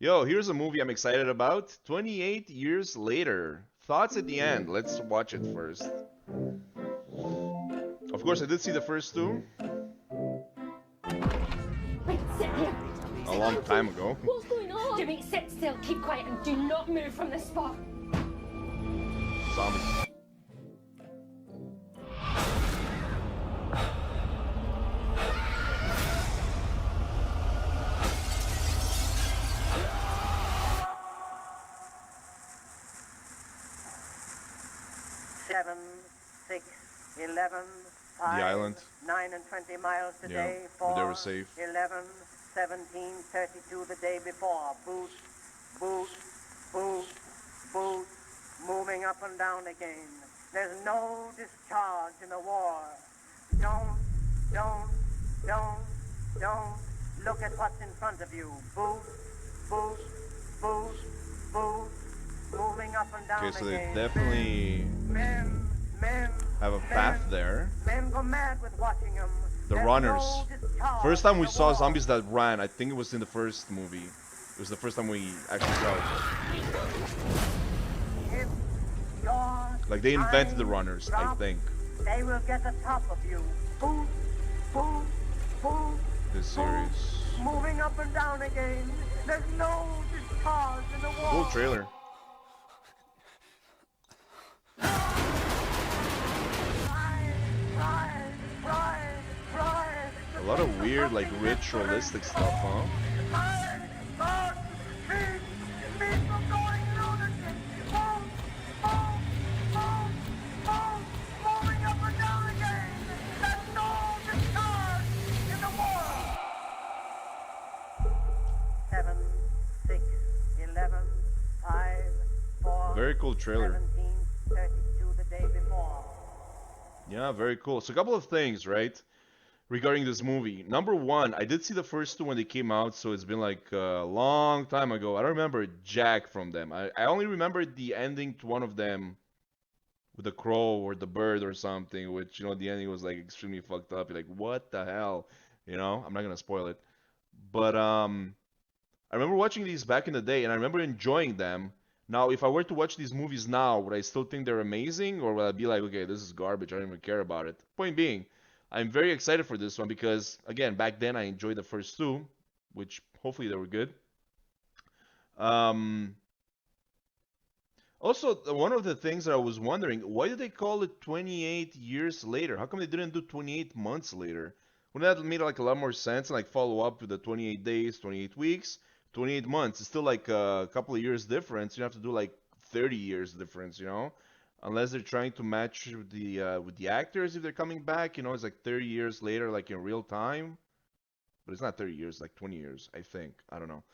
Yo, here's a movie I'm excited about. 28 years later. Thoughts at the end. Let's watch it first. Of course, I did see the first two Wait, sit here. a long time ago. What's going on? Jimmy, sit still, keep quiet, and do not move from this spot. Zombies. Seven, 6, 11, 5, island. 9 and 20 miles today. Yeah, 4, but they were safe. 11, 17, 32 the day before. Boot, boot, boot, boot, moving up and down again. There's no discharge in the war. Don't look at what's in front of you. Boot, boot, boot, boot, moving up and down Okay, so they again. definitely Men, have a path there. men go mad with watching them. The runners. First time we saw zombies that ran, I think it was in the first movie. It was the first time we actually saw it. Like they invented the runners, I think. They will get the top of you. Boot, boot, boot. This series. Moving up and down again. There's no discharge in the war. Cool trailer. A lot of weird, like ritualistic stuff, huh? Seven, 6, 11, 5, 4, Very cool trailer. 17, 32 the day before. Yeah, very cool. So a couple of things, right, regarding this movie. Number one, I did see the first two when they came out, so it's been like a long time ago. I don't remember jack from them. I only remember the ending to one of them with the crow or the bird or something, which, the ending was like extremely fucked up. You're like, what the hell? I'm not gonna spoil it. But I remember watching these back in the day, and I remember enjoying them. Now, if I were to watch these movies now, would I still think they're amazing, or would I be like, okay, this is garbage, I don't even care about it? Point being, I'm very excited for this one because, again, back then I enjoyed the first two, which hopefully they were good. Also, one of the things that I was wondering, why did they call it 28 years later? How come they didn't do 28 months later? Wouldn't that have made like a lot more sense and like follow up with the 28 days, 28 weeks, 28 months? It's still like a couple of years difference. You have to do like 30 years difference, unless they're trying to match with the actors if they're coming back. It's like 30 years later, like in real time. But it's not 30 years, like 20 years, I think. I don't know.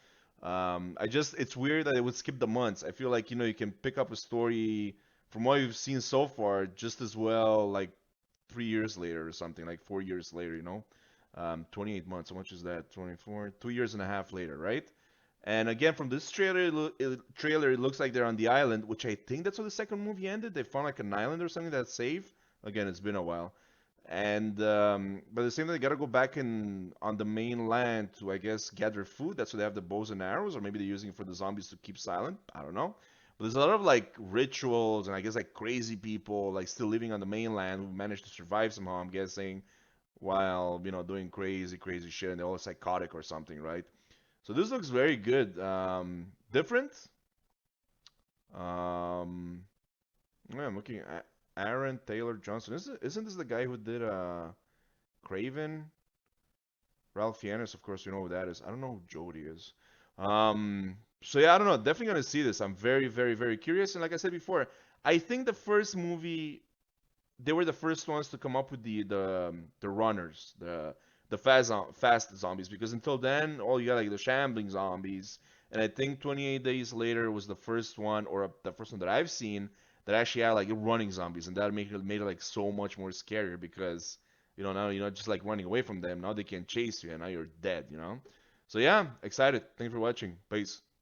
It's weird that it would skip the months. I feel like, you can pick up a story from what you've seen so far just as well, like 3 years later or something, like 4 years later. 28 months. How much is that? 24, 2 years and a half later, right? And again, from this trailer, it looks like they're on the island, which I think that's how the second movie ended. They found like an island or something that's safe. Again, it's been a while. And but at the same time, they gotta go back on the mainland to, I guess, gather food. That's why they have the bows and arrows, or maybe they're using it for the zombies to keep silent. I don't know. But there's a lot of like rituals and I guess like crazy people like still living on the mainland who managed to survive somehow, I'm guessing, while doing crazy, crazy shit, and they're all psychotic or something, right? So this looks very good. Different. Yeah, I'm looking at Aaron Taylor Johnson. Isn't this the guy who did Craven? Ralph Fiennes, of course, you know who that is. I don't know who Jody is. So yeah, I don't know. Definitely gonna see this. I'm very, very, very curious. And like I said before, I think the first movie, they were the first ones to come up with the runners, the fast zombies, because until then, all you got like the shambling zombies. And I think 28 Days Later was the first one, or the first one that I've seen that actually had like running zombies, and that made it like so much more scarier because now you're not just like running away from them. Now they can chase you, and now you're dead. So yeah, excited. Thanks for watching. Peace.